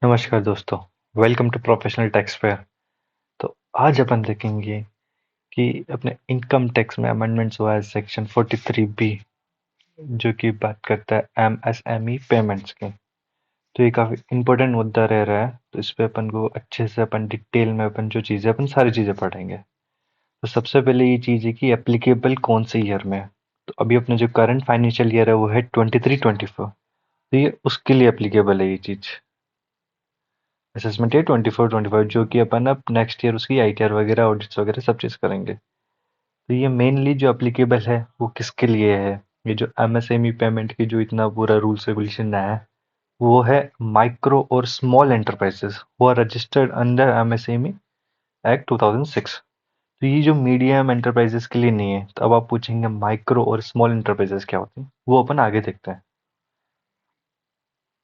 नमस्कार दोस्तों, welcome to Professional Tax Fair. तो आज अपन देखेंगे कि अपने इनकम टैक्स में अमेंडमेंट्स हुआ है सेक्शन 43B, जो कि बात करता है एमएसएमई पेमेंट्स के। तो ये काफ़ी इम्पोर्टेंट मुद्दा रह रहा है, तो इस पे अपन को अच्छे से अपन डिटेल में अपन जो चीज़ें अपन सारी चीज़ें पढ़ेंगे। तो सबसे पहले ये चीज़ है कि एप्लीकेबल कौन से ईयर में है। तो अभी अपने जो करंट फाइनेंशियल ईयर है वो है 23-24। तो ये उसके लिए एप्लीकेबल है ये चीज़। असेसमेंट है 24-25, जो कि अपन अब नेक्स्ट ईयर उसकी आईटीआर वगैरह ऑडिट्स वगैरह सब चीज़ करेंगे। तो ये मेनली जो एप्लीकेबल है वो किसके लिए है। ये जो एमएसएमई पेमेंट की जो इतना पूरा रूल्स रेगुलेशन है वो है माइक्रो और small enterprises who are registered under MSME Act 2006। तो ये जो मीडियम एंटरप्राइजेस के लिए नहीं है। तो अब आप पूछेंगे माइक्रो और स्मॉल एंटरप्राइजेस क्या होती हैं, वो अपन आगे देखते हैं।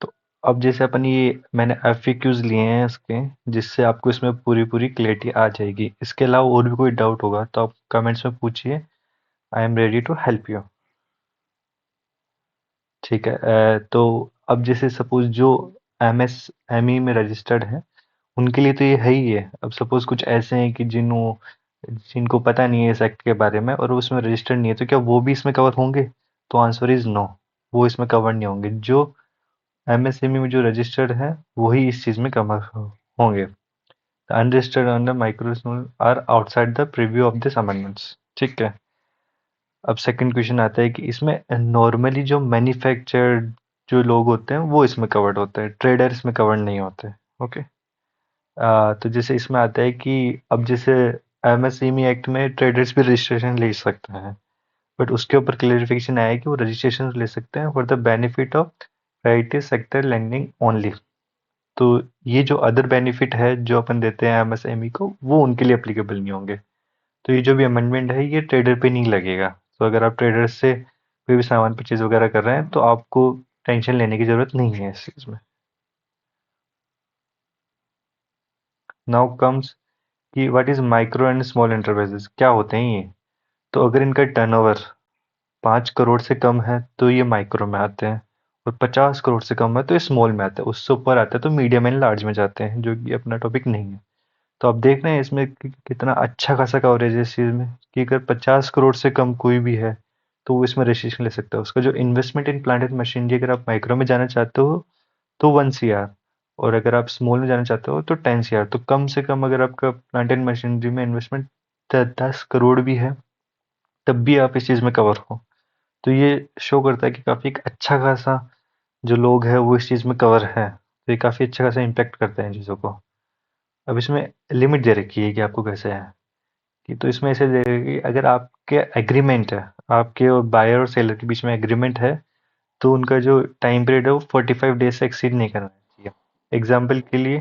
तो अब जैसे अपन ये मैंने एफएक्यूज लिए हैं इसके, जिससे आपको इसमें पूरी पूरी क्लैरिटी आ जाएगी। इसके अलावा और भी कोई डाउट होगा तो आप कमेंट्स में पूछिए, I am ready to help you. ठीक है। तो अब जैसे सपोज जो एमएसएमई में रजिस्टर्ड है उनके लिए तो ये है ही है। अब सपोज कुछ ऐसे हैं कि जिनको पता नहीं है इस एक्ट के बारे में और वो इसमें रजिस्टर्ड नहीं है, तो क्या वो भी इसमें कवर होंगे? तो आंसर इज नो, वो इसमें कवर नहीं होंगे। जो एमएसएमई में जो रजिस्टर्ड है वही इस चीज़ में कवर होंगे। Unregistered under micro are outside the preview of this amendments. ठीक है। अब सेकंड क्वेश्चन आता है कि इसमें नॉर्मली जो मैन्युफैक्चर्ड जो लोग होते हैं वो इसमें कवर्ड होते हैं, ट्रेडर इसमें कवर्ड नहीं होते। ओके। तो जैसे इसमें आता है कि अब जैसे एमएसएमई एक्ट में ट्रेडर्स भी रजिस्ट्रेशन ले सकते हैं, बट उसके ऊपर क्लेरिफिकेशन आया है कि वो रजिस्ट्रेशन ले सकते हैं for the benefit of private sector lending only. तो ये जो अदर बेनिफिट है जो अपन देते हैं एमएसएमई को, वो उनके लिए एप्लीकेबल नहीं होंगे। तो ये जो भी अमेंडमेंट है ये ट्रेडर पे नहीं लगेगा। तो अगर आप ट्रेडर से कोई भी सामान परचेज वगैरह कर रहे हैं तो आपको टेंशन लेने की जरूरत नहीं है इस चीज़ में। नाउ कम्स कि what is micro and small enterprises, क्या होते हैं ये। तो अगर इनका टर्नओवर 5 करोड़ से कम है तो ये माइक्रो में आते हैं, और 50 करोड़ से कम है तो ये स्मॉल में आते हैं, उससे ऊपर आते हैं तो मीडियम एंड लार्ज में जाते हैं, जो कि अपना टॉपिक नहीं है। तो आप देख रहे हैं इसमें कितना अच्छा खासा कवरेज है इस चीज़ में, कि अगर 50 करोड़ से कम कोई भी है तो वो इसमें रजिस्ट्रेशन ले सकता है। उसका जो investment in plant and machinery अगर आप माइक्रो में जाना चाहते हो तो 1 CR, और अगर आप स्मॉल में जाना चाहते हो तो 10 CR। तो कम से कम अगर आपका प्लांट एंड मशीनरी में इन्वेस्टमेंट 10 करोड़ भी है तब भी आप इस चीज़ में कवर हो। तो ये शो करता है कि काफ़ी एक अच्छा खासा जो लोग हैं वो इस चीज़ में कवर है। तो ये काफ़ी अच्छा खासा इम्पैक्ट करते हैं चीज़ों को। अब इसमें लिमिट दे रखी है कि आपको कैसे है, कि तो इसमें ऐसे दे रखी है कि अगर आपके एग्रीमेंट है, आपके और बायर और सेलर के बीच में एग्रीमेंट है, तो उनका जो टाइम पीरियड है वो 45 डेज से एक्सीड नहीं करना चाहिए। एग्जाम्पल के लिए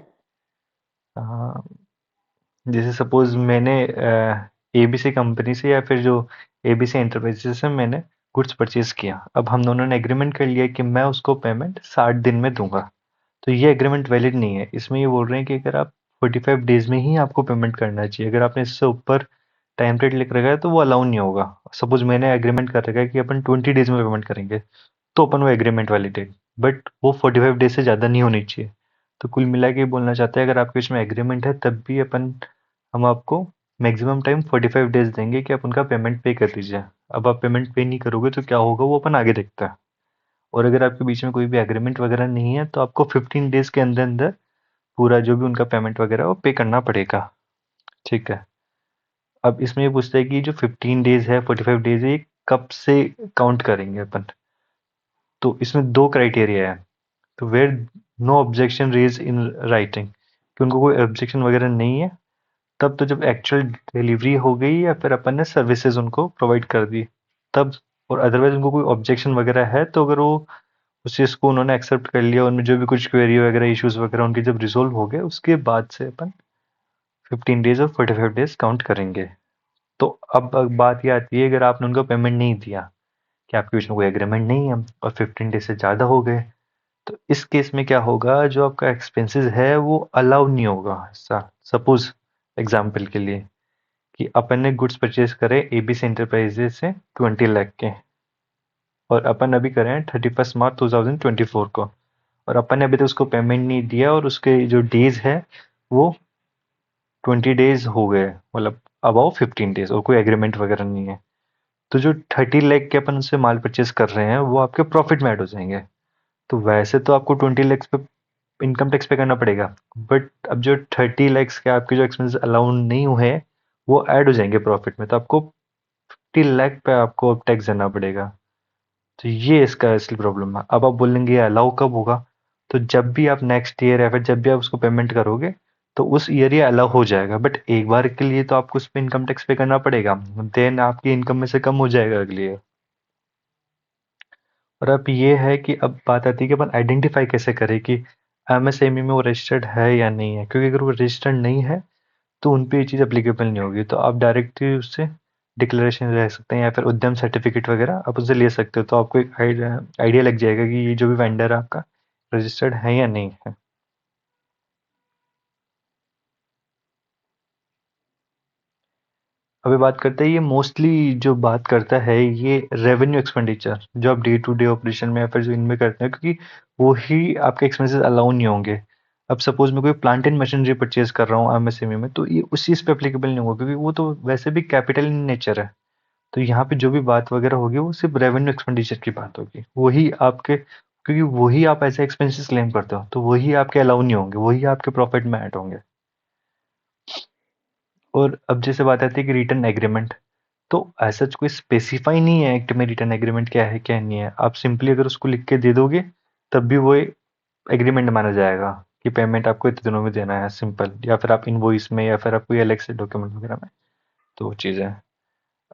अ, जैसे सपोज मैंने एबीसी कंपनी से या फिर जो एबीसी एंटरप्राइजेस से मैंने गुड्स परचेज किया। अब हम दोनों ने एग्रीमेंट कर लिया कि मैं उसको पेमेंट 60 दिन में दूंगा। तो ये एग्रीमेंट वैलिड नहीं है। इसमें ये बोल रहे हैं कि अगर आप 45 डेज में ही आपको पेमेंट करना चाहिए, अगर आपने इससे ऊपर टाइम पीरियड लिख रखा है तो वो अलाउ नहीं होगा। सपोज मैंने एग्रीमेंट कर रखा है कि अपन 20 डेज में पेमेंट करेंगे, तो अपन वो एग्रीमेंट वैलिडेट, बट वो 45 डेज से ज़्यादा नहीं होनी चाहिए। तो कुल मिला के बोलना चाहते हैं अगर आपके इसमें एग्रीमेंट है तब भी हम आपको मैक्सिमम टाइम 45 डेज देंगे कि आप उनका पेमेंट पे कर दीजिए। अब आप पेमेंट पे नहीं करोगे तो क्या होगा वो अपन आगे देखते हैं। और अगर आपके बीच में कोई भी एग्रीमेंट वगैरह नहीं है तो आपको 15 डेज के अंदर अंदर पूरा जो भी उनका पेमेंट वगैरह है वो पे करना पड़ेगा। ठीक है। अब इसमें ये पूछता है कि जो 15 डेज है 45 डेज है ये कब से काउंट करेंगे अपन। तो इसमें दो क्राइटेरिया है। तो where no objection raise in writing, कि उनको कोई ऑब्जेक्शन वगैरह नहीं है, तब तो जब एक्चुअल डिलीवरी हो गई या फिर अपन ने सर्विसेज उनको प्रोवाइड कर दी तब। और अदरवाइज उनको कोई ऑब्जेक्शन वगैरह है तो अगर वो उस चीज़ को उन्होंने एक्सेप्ट कर लिया, उनमें जो भी कुछ क्वेरी वगैरह इश्यूज वगैरह उनके जब रिजोल्व हो गए उसके बाद से अपन 15 डेज और 45 डेज काउंट करेंगे। तो अब बात ये आती है अगर आपने उनको पेमेंट नहीं दिया, कि आपके बीच में कोई एग्रीमेंट नहीं है और 15 डेज से ज़्यादा हो गए, तो इस केस में क्या होगा, जो आपका एक्सपेंसेस है वो अलाउ नहीं होगा। सपोज एग्जाम्पल के लिए कि अपन ने गुड्स परचेज करे एबीसी एंटरप्राइजेस से 20 लाख के, और अपन अभी करें 31 मार्च 2024 को, और अपन ने अभी तक उसको पेमेंट नहीं दिया और उसके जो डेज है वो 20 डेज हो गए, मतलब अबाउ 15 डेज, और कोई एग्रीमेंट वगैरह नहीं है। तो जो 30 लाख के अपन उससे माल परचेज कर रहे हैं वो आपके प्रॉफिट में ऐड हो जाएंगे। तो वैसे तो आपको 20 लाख पे इनकम टैक्स पे करना पड़ेगा, बट अब जो 30 लाख के आपके जो एक्सपेंसेस अलाउंड नहीं हुए हैं वो ऐड हो जाएंगे प्रॉफिट में, तो आपको 50 लाख पे आपको अब टैक्स देना पड़ेगा। तो ये इसका असली प्रॉब्लम है। अब आप बोलेंगे अलाउ कब होगा, तो जब भी आप नेक्स्ट ईयर या फिर जब भी आप उसको पेमेंट करोगे तो उस ईयर ये अलाउ हो जाएगा, बट एक बार के लिए तो आपको उस पर इनकम टैक्स पे करना पड़ेगा, देन आपकी इनकम में से कम हो जाएगा अगली ईयर। और अब ये है कि अब बात आती है कि अपन आइडेंटिफाई कैसे करें कि एमएसएमई में वो रजिस्टर्ड है या नहीं है, क्योंकि अगर वो रजिस्टर्ड नहीं है तो उन पे ये चीज़ एप्लीकेबल नहीं होगी। तो आप डायरेक्टली उससे डिक्लेरेशन ले सकते हैं या फिर उद्यम सर्टिफिकेट वगैरह आप उससे ले सकते हो, तो आपको एक आइडिया लग जाएगा कि ये जो भी वेंडर है आपका रजिस्टर्ड है या नहीं है। अभी बात करते हैं, ये मोस्टली जो बात करता है ये रेवेन्यू एक्सपेंडिचर जो आप डे टू डे ऑपरेशन में या फिर जो इनमें करते हैं, क्योंकि वो ही आपके एक्सपेंसेस अलाउ नहीं होंगे। अब सपोज मैं कोई प्लांट एंड मशीनरी परचेज कर रहा हूँ एमएसएमई में, तो ये उस चीज़ पे एप्लीकेबल नहीं होगा, क्योंकि वो तो वैसे भी कैपिटल इन नेचर है। तो यहाँ पे जो भी बात वगैरह होगी वो सिर्फ रेवेन्यू एक्सपेंडिचर की बात होगी, वही आपके, क्योंकि वही आप ऐसे एक्सपेंसेस क्लेम करते हो तो वही आपके अलाउ नहीं होंगे, वही आपके प्रॉफिट में ऐड होंगे। और अब जैसे बात आती है कि रिटर्न एग्रीमेंट, तो ऐसा कोई स्पेसिफाई नहीं है एक्ट में रिटर्न एग्रीमेंट क्या है क्या नहीं है। आप सिंपली अगर उसको लिख के दे दोगे तब भी वो एग्रीमेंट माना जाएगा कि पेमेंट आपको इतने दिनों में देना है, सिंपल, या फिर आप इनवॉइस में या फिर आप कोई अलग से डॉक्यूमेंट वगैरह में। तो वो चीज़ है।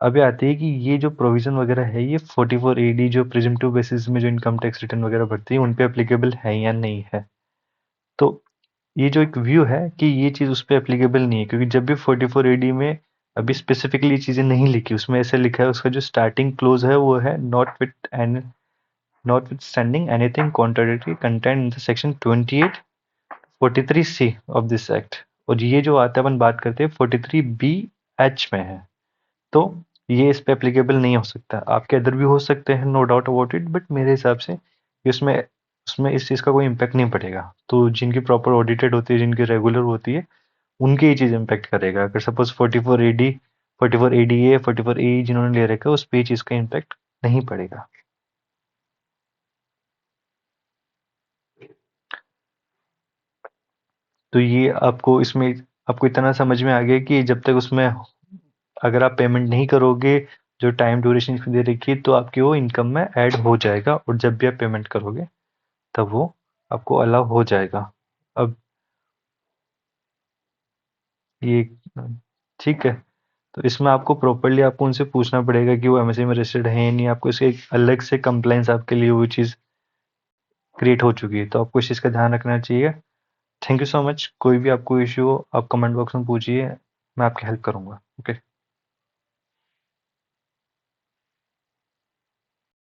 अब ये आती है कि ये जो प्रोविजन वगैरह है ये 44 AD जो प्रिजम्पटिव बेसिस में जो इनकम टैक्स रिटर्न वगैरह भरती है उन पे एप्लीकेबल है या नहीं है। तो ये जो एक व्यू है कि ये चीज़ उस पे एप्लीकेबल नहीं है, क्योंकि जब भी 44 AD में अभी स्पेसिफिकली चीज़ें नहीं लिखी, उसमें ऐसे लिखा है, उसका जो स्टार्टिंग क्लोज है वो है not with standing anything contradictory content in the section 2843C of this act. और ये जो आता है अपन बात करते हैं 43BH में है, तो ये इस पे एप्लीकेबल नहीं हो सकता। आपके अदर भी हो सकते हैं, no doubt about it, but मेरे हिसाब से इसमें उसमें इस चीज़ का कोई इम्पैक्ट नहीं पड़ेगा। तो जिनकी प्रॉपर ऑडिटेड होती है, जिनकी रेगुलर होती है, उनकी ये चीज़ इम्पैक्ट करेगा। अगर सपोज 44 AD 44 ADA 44 AE जिन्होंने ले रखा है उस पे ये चीज़ का इम्पैक्ट नहीं पड़ेगा। तो ये आपको इसमें आपको इतना समझ में आ गया कि जब तक उसमें अगर आप पेमेंट नहीं करोगे जो टाइम ड्यूरेशन दे रखी है तो आपकी वो इनकम में ऐड हो जाएगा, और जब भी आप पेमेंट करोगे तब वो आपको अलाउ हो जाएगा। अब ये ठीक है। तो इसमें आपको प्रॉपर्ली आपको उनसे पूछना पड़ेगा कि वो एमएससी में रजिस्टर्ड है या नहीं, आपको इसके एक अलग से कंप्लाइंस आपके लिए वो चीज़ क्रिएट हो चुकी है, तो आपको इस चीज़ का ध्यान रखना चाहिए। Thank you so much. कोई भी आपको इश्यू हो आप कमेंट बॉक्स में पूछिए, मैं आपकी हेल्प करूँगा। ओके।